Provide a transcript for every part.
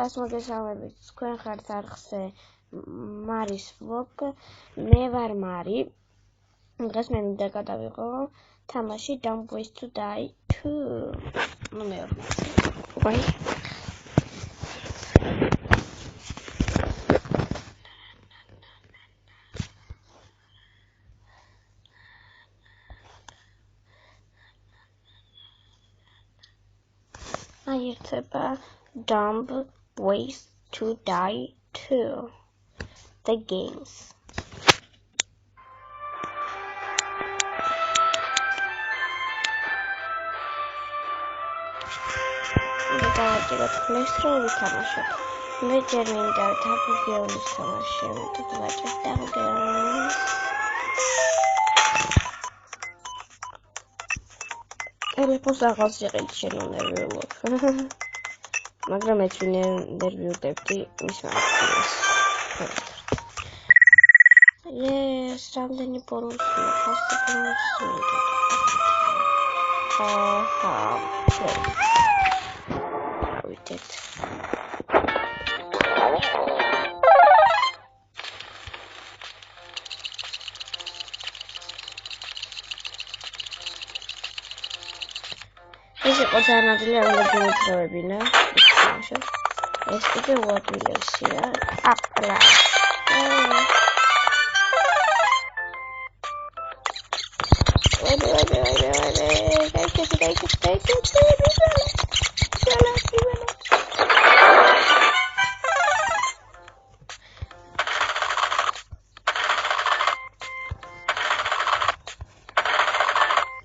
ყველას მოგესალმებით, თქვენ ხართ არხზე მარის vlog, მე ვარ მარი. დღეს მე მინდა გადავიღო თამაში Dumb Ways to Die 2. ნუ მე ვარ. აირთება Dumb Ways to Die 2. The games. დავაჭიროთ ხმის რო ვითამაშოთ. მე ჯერ მინდა თაფუგეონის თამაში, ამიტომ დავაჭიროთ თაფუგეონის. ტელეფონს აღავს იყიდ შენ ნერვიულობ. მაგრამ მეც ნერვიულდებდი მის მაგას. Yes, რამდენი ბონუსი ხასი ბონუსი. We did. ეს იყო ძალიან ადვილი მოძრაობინა. ეს კიდე უადვილესია. აპლა.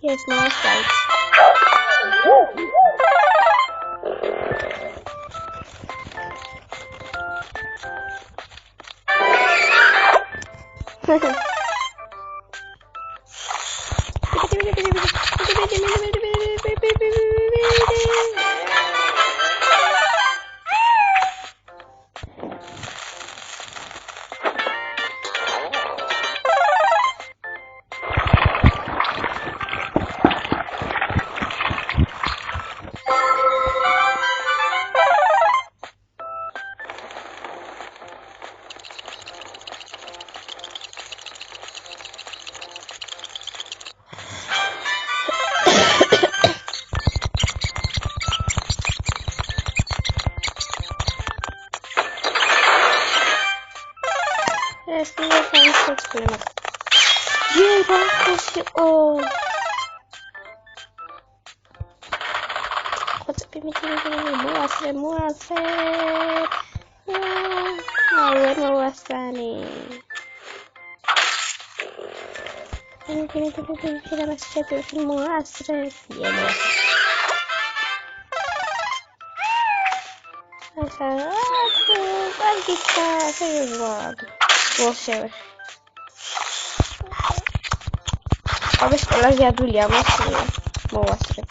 Yes, nice right. Yes, we are going to explain it. Yeah, that's oh. What's up, baby? More after. We're more funny. Bullshit. Abi şkola ziyaduli ama şöyle. Muvasır.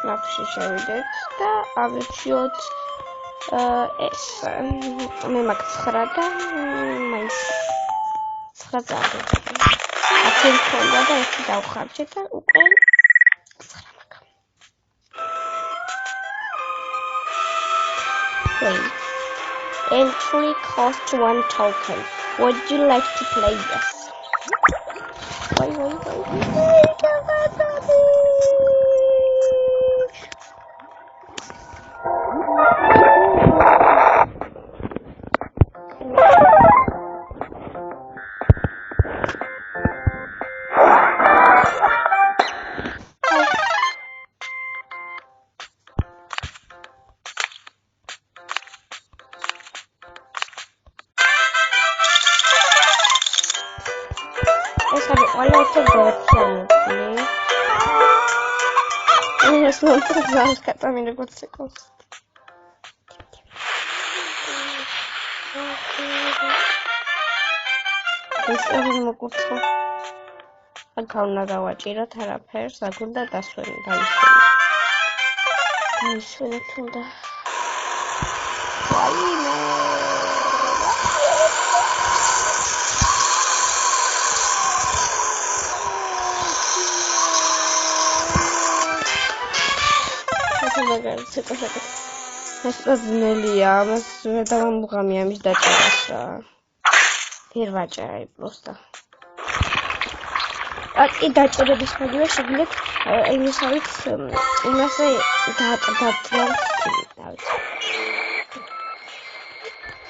Napsi შევიდეთ და ავირჩიოთ ეს მე მაგ 9 და მაინც 9 წავიდე. 10 ხონდა და ერთი დავხარჯე და უკვე 9 მაგა. Entry cost 1 token. Would you like to play this? Wait. Esa όλα αυτό δεν είναι στο τραπέζι κατά μήνυ κοτσικός. ეს არის მოკურთხო. აქ უნდა დავაჭიროთ არაფერს, აქ უნდა დავისვენოთ უნდა. რაიმე. ეს ძნელია, ამას ვერ დავამუღამი ამის დაჭერასა. ვერ ვაჭერე просто. აკი დაჭერების მოდივა შეგიძლიათ იმისავით იმასე დააწყდათ, რა ვიცი.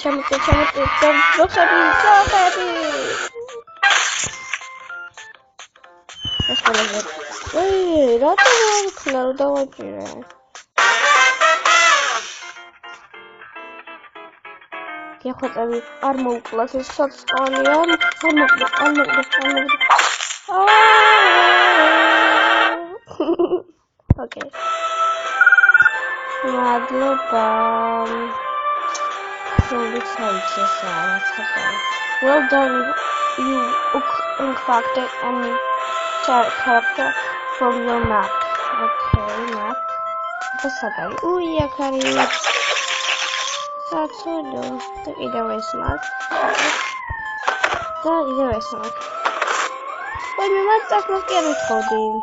ჩამოწევ ძოხები. ეს ყველაზე. რატო ვიქნა რომ დავაჭირე? გეხოწები არ მოუკლათ ეს საწყალია, არ მოკლეს. Okay. მადლობა. Well done, you unlocked any character from your map. Okay, map. What's that? Yakari. That's all. Either way smart. Wait, my mat's not getting coding.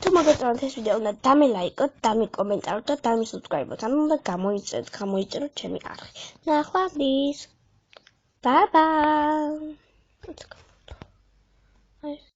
თუ მოგეწონათ ეს ვიდეო, უნდა დამელაიკოთ, დამიკომენტაროთ და დამისუბსკრაიბოთ. ანუ უნდა გამოიწეროთ ჩემი არხი. ნახვამდის. Bye bye.